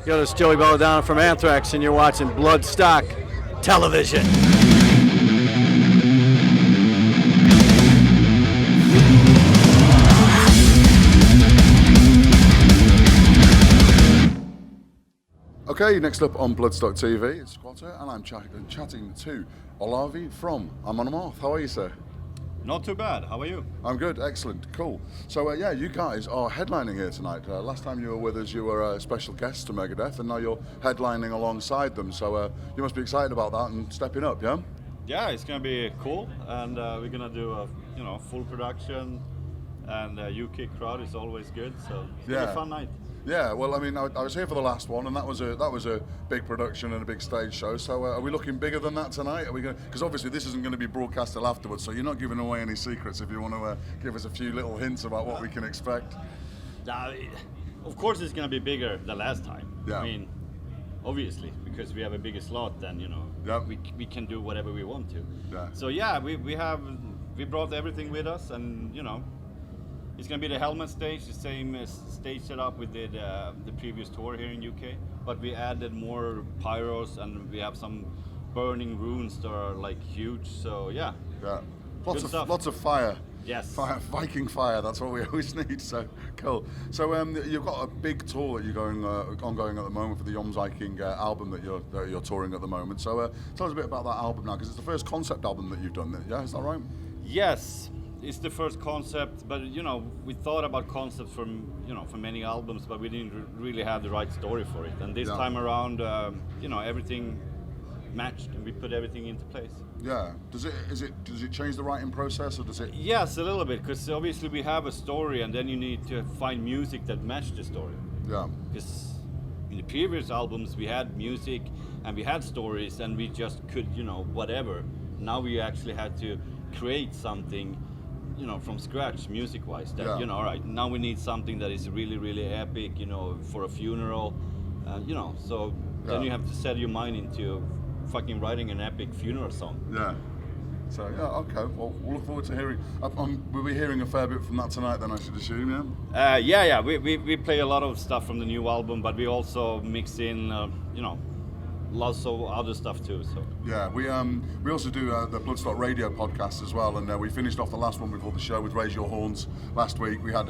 Yo, this is Joey Belladonna from Anthrax, and you're watching Bloodstock Television. Okay, next up on Bloodstock TV, it's Squatter, and I'm chatting to Olavi from Amon Amarth. How are you, sir? Not too bad. How are you? I'm good, excellent, cool. So yeah, you guys are headlining here tonight. Last time you were with us, you were a special guest to Megadeth, and now you're headlining alongside them. So you must be excited about that and stepping up, yeah? Yeah, it's gonna be cool, and we're gonna do a full production, and UK crowd is always good, so it's gonna be a fun night. Yeah, well, I mean, I was here for the last one, and that was a big production and a big stage show. So, are we looking bigger than that tonight? Are we going? Because obviously this isn't going to be broadcast till afterwards, so you're not giving away any secrets. If you want to give us a few little hints about what we can expect. Of course, it's going to be bigger than last time. Yeah. I mean, obviously, because we have a bigger slot, then we can do whatever we want to. Yeah. So yeah, we brought everything with us, and it's going to be the helmet stage, the same stage setup we did the previous tour here in UK, but we added more pyros, and we have some burning runes that are like huge. So yeah. Yeah. Lots of fire. Yes. Fire, Viking fire. That's what we always need. So cool. So you've got a big tour that you're ongoing at the moment for the Yom Viking album that you're touring at the moment. So tell us a bit about that album now, because it's the first concept album that you've done. Yeah, is that right? Yes. It's the first concept, but we thought about concepts for many albums, but we didn't really have the right story for it. And this time around, everything matched, and we put everything into place. Yeah. Does it change the writing process, or does it? Yes, a little bit, because obviously we have a story, and then you need to find music that matches the story. Yeah. Because in the previous albums we had music and we had stories, and we just could whatever. Now we actually had to create something from scratch, music-wise. That all right, now we need something that is really, really epic, for a funeral, So then you have to set your mind into fucking writing an epic funeral song. Yeah. So yeah, okay. Well, we'll look forward to hearing. We'll be hearing a fair bit from that tonight, then, I should assume. Yeah. Yeah. We play a lot of stuff from the new album, but we also mix in, lots of other stuff too. So yeah, we also do the Bloodstock radio podcast as well, and we finished off the last one before the show with Raise Your Horns last week. We had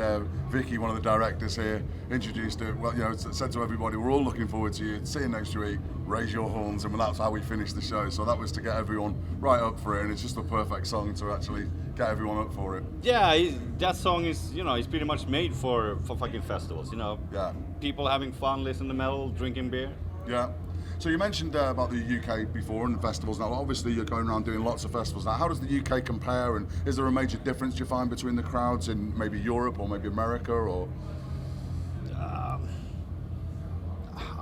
Vicky, one of the directors here, introduced it. Well, said to everybody, we're all looking forward to you sitting next week. Raise Your Horns, and that's how we finished the show. So that was to get everyone right up for it, and it's just the perfect song to actually get everyone up for it. Yeah, that song is is pretty much made for fucking festivals. Yeah. People having fun, listening to metal, drinking beer. Yeah. So you mentioned about the UK before and festivals. Now, obviously, you're going around doing lots of festivals. Now, how does the UK compare, and is there a major difference you find between the crowds in maybe Europe or maybe America, or? I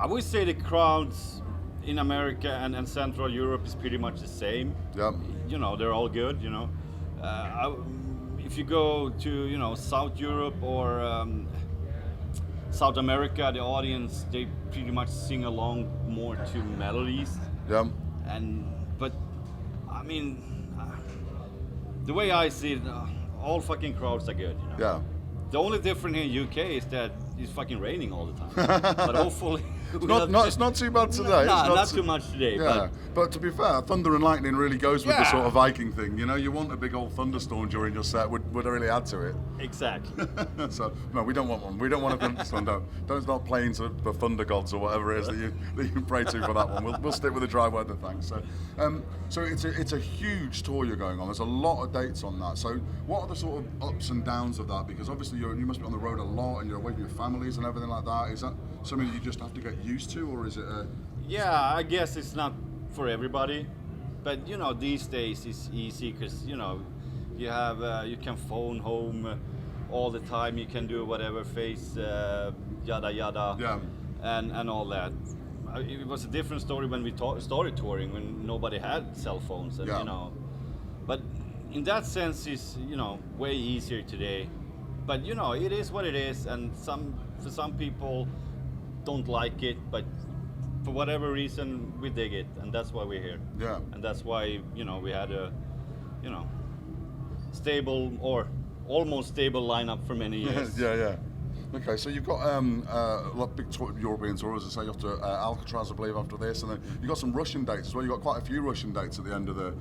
would say the crowds in America and Central Europe is pretty much the same. Yeah. They're all good. If you go to South Europe or South America, the audience, they pretty much sing along more to melodies. Yeah. But I mean, the way I see it, all fucking crowds are good. Yeah. The only difference here in UK is that it's fucking raining all the time. But hopefully, it's not too bad today. Not too much today. Yeah, but to be fair, thunder and lightning really goes with the sort of Viking thing. You want a big old thunderstorm during your set would really add to it. Exactly. So no, we don't want one. We don't want a thunderstorm. Don't start playing to the thunder gods or whatever it is that you pray to for that one. We'll stick with the dry weather, thanks. So it's a huge tour you're going on. There's a lot of dates on that. So what are the sort of ups and downs of that? Because obviously you must be on the road a lot, and you're away from your families and everything like that. Is that something that you just have to get used to, or is it Yeah, I guess it's not for everybody, but these days it's easy because you have you can phone home all the time, you can do whatever, face yada yada, and all that. It was a different story when we started touring, when nobody had cell phones, and but in that sense it's way easier today, but it is what it is, and for some people don't like it, but for whatever reason we dig it, and that's why we're here. Yeah. And that's why we had a stable or almost stable lineup for many years. Yeah. Okay, so you've got big European tour, as I say, off to Alcatraz, I believe, after this, and then you've got some Russian dates as well. You've got quite a few Russian dates at the end of the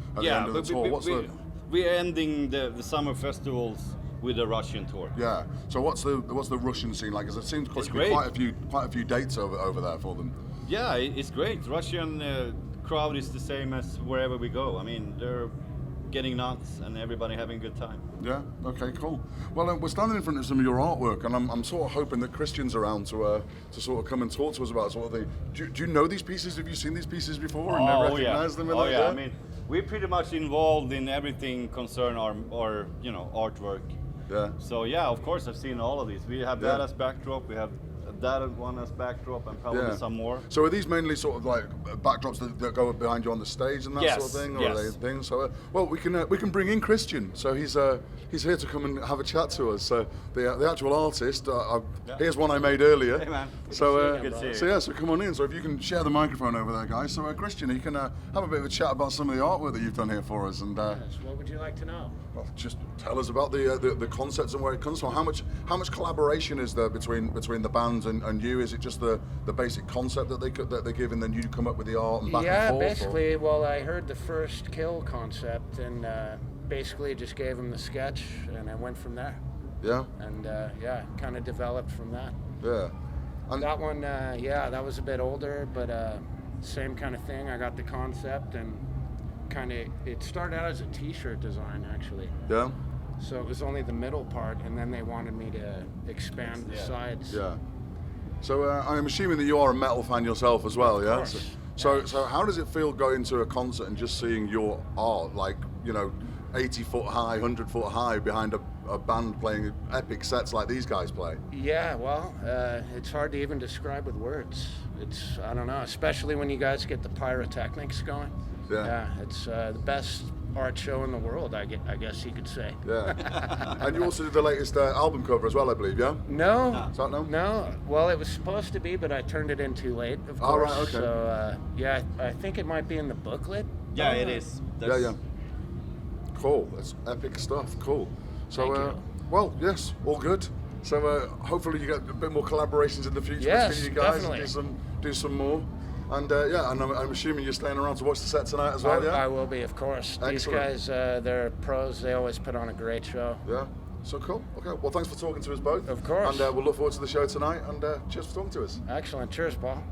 tour. We're ending the summer festivals with a Russian tour. Yeah. So what's the Russian scene like? Because it seems to be quite a few dates over there for them. Yeah, it's great. Russian crowd is the same as wherever we go. I mean, they're getting nuts and everybody having a good time. Yeah. Okay. Cool. Well, we're standing in front of some of your artwork, and I'm sort of hoping that Christian's around to sort of come and talk to us about sort of thing. Do you know these pieces? Have you seen these pieces before and recognize them? Yeah. I mean, we're pretty much involved in everything concern our artwork. Yeah. So yeah, of course I've seen all of these. We have that as backdrop. We have that one as backdrop, and probably some more. So are these mainly sort of like backdrops that go behind you on the stage and that sort of thing, or are they things? So well, we can bring in Christian. So he's here to come and have a chat to us. So the actual artist. Here's one I made earlier. Hey man. So come on in. So if you can share the microphone over there, guys. So Christian, you can have a bit of a chat about some of the artwork that you've done here for us. And yes, what would you like to know? Well, just tell us about the concepts and where it comes from. How much collaboration is there between the bands and you? Is it just the basic concept that they give, and then you come up with the art and back and forth? Yeah, basically. Well, I heard the first Kill concept, and basically just gave him the sketch, and I went from there. Yeah. And kind of developed from that. Yeah. And that one, that was a bit older, but same kind of thing. I got the concept, and it started out as a T-shirt design, actually. Yeah. So it was only the middle part, and then they wanted me to expand the sides. Yeah. So I'm assuming that you are a metal fan yourself as well, yeah? So how does it feel going to a concert and just seeing your art, like, 80 foot high, 100 foot high behind a band playing epic sets like these guys play? Yeah, well, it's hard to even describe with words. I don't know, especially when you guys get the pyrotechnics going. Yeah, it's the best art show in the world, I guess you could say. Yeah. And you also did the latest album cover as well, I believe, yeah? No. Is that no? No. Well, it was supposed to be, but I turned it in too late, of course. Right, okay. So, I think it might be in the booklet. Yeah, it is. Yeah. Cool. That's epic stuff. Cool. So, Thank you. Well, yes, all good. So, hopefully you get a bit more collaborations in the future between you guys, definitely. and do some more. And and I'm assuming you're staying around to watch the set tonight as well, yeah? I will be, of course. Excellent. These guys, they're pros. They always put on a great show. Yeah. So cool. Okay. Well, thanks for talking to us both. Of course. And we'll look forward to the show tonight. And cheers for talking to us. Excellent. Cheers, Paul.